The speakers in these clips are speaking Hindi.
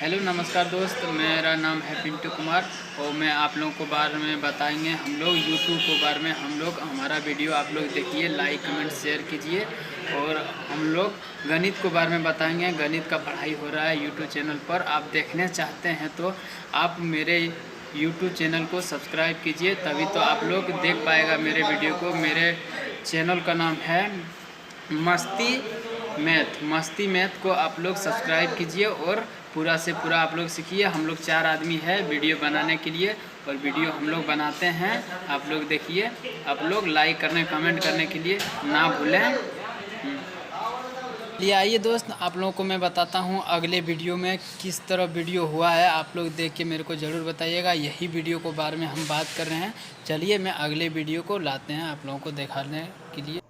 हेलो नमस्कार दोस्त, मेरा नाम है पिंटू कुमार और मैं आप लोगों को बारे में बताएंगे। हम लोग यूट्यूब के बारे में हमारा वीडियो आप लोग देखिए, लाइक कमेंट शेयर कीजिए। और हम लोग गणित के बारे में बताएंगे। गणित का पढ़ाई हो रहा है यूट्यूब चैनल पर। आप देखने चाहते हैं तो आप मेरे यूट्यूब चैनल को सब्सक्राइब कीजिए, तभी तो आप लोग देख पाएगा मेरे वीडियो को। मेरे चैनल का नाम है मस्ती मैथ को आप लोग सब्सक्राइब कीजिए और पूरा से पूरा आप लोग सीखिए। हम लोग 4 आदमी है वीडियो बनाने के लिए और वीडियो हम लोग बनाते हैं, आप लोग देखिए। आप लोग लाइक करने कमेंट करने के लिए ना भूलें। लिए आइए दोस्त, आप लोगों को मैं बताता हूँ अगले वीडियो में किस तरह वीडियो हुआ है। आप लोग देख के मेरे को ज़रूर बताइएगा। यही वीडियो को बारे में हम बात कर रहे हैं। चलिए मैं अगले वीडियो को लाते हैं आप लोगों को दिखाने के लिए।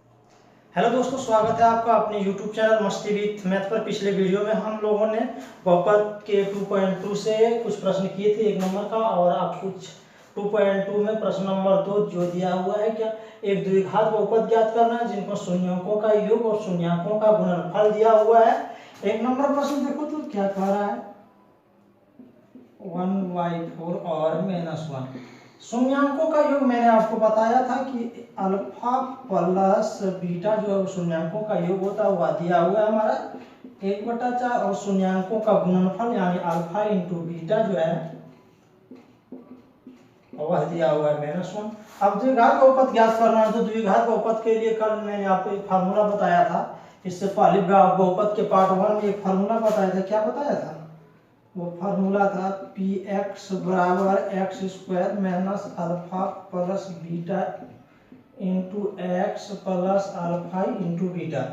हेलो दोस्तों, स्वागत है आपका अपने YouTube चैनल मस्ती विथ मैथ पर। पिछले वीडियो में हम लोगों ने बहुपद के 2.2 से कुछ प्रश्न किए थे 1 नंबर का, और आप कुछ 2.2 में प्रश्न नंबर 2 जो दिया हुआ है क्या, एक द्विघात बहुपद ज्ञात करना है जिनको शून्यकों का योग और शून्यकों का गुणनफल दिया हुआ है। 1 नंबर प्रश्न देखो तो क्या कह रहा है, 1/4 और -1। शून्यकों का योग मैंने आपको बताया था कि अल्फा प्लस बीटा जो शून्यकों का योग होता है वह दिया हुआ है हमारा 1/4, और शून्यकों का गुणनफल यानी अल्फा इंटू बीटा जो है वह दिया हुआ है -1। अब द्विघात बहुपद ज्ञात करना है तो द्विघात बहुपद के लिए कल मैंने आपको एक फार्मूला बताया था। इससे पहले बहुपद के पार्ट 1 में एक फार्मूला बताया था। क्या बताया था? वो फार्मूला था px बराबर x² minus alpha plus beta into x plus alpha into beta.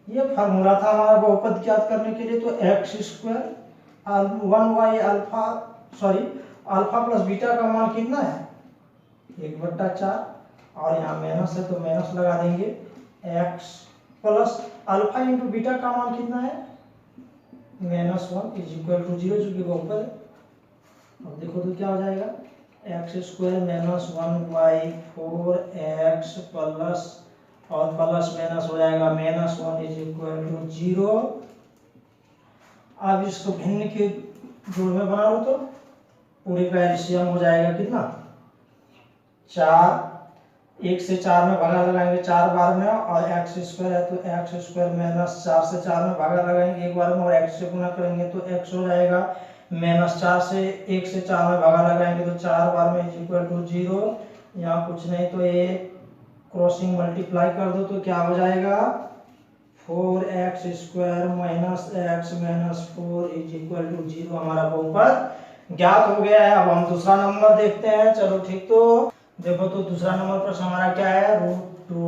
ये फार्मूला था हमारा बहुपद ज्ञात करने के लिए। तो x² 1y alpha plus beta का मान कितना है 1/4, और यहाँ माइनस है तो माइनस लगा देंगे। x plus alpha into beta का मान कितना है -1 इज इक्वल टू 0, जो कि बहुपद है। अब देखो तो क्या हो जाएगा, x² -1/4 x प्लस और प्लस माइनस हो जाएगा -1 इज इक्वल टू 0। अब इसको भिन्न के जोड़ में बना लो तो पूरे का एलसीएम हो जाएगा कितना 4। 1 से 4 में भागा लगाएंगे 4 बार में, और x² है तो x² माइनस 4 से 4 में भागा लगाएंगे 1 बार में, और x से गुना करेंगे तो x हो जाएगा -4 से 1 से 4 में भागा लगाएंगे तो 4 बार में इज इक्वल टू 0। यहाँ कुछ नहीं तो ये क्रॉसिंग मल्टीप्लाई कर दो तो क्या हो जाएगा 4x² minus x minus 4 is equal to 0। हमारा बहुपद ज्ञात हो गया है। अब हम दूसरा नंबर देखते हैं। चलो ठीक, तो देखो तो दूसरा नंबर प्रश्न हमारा क्या है, √2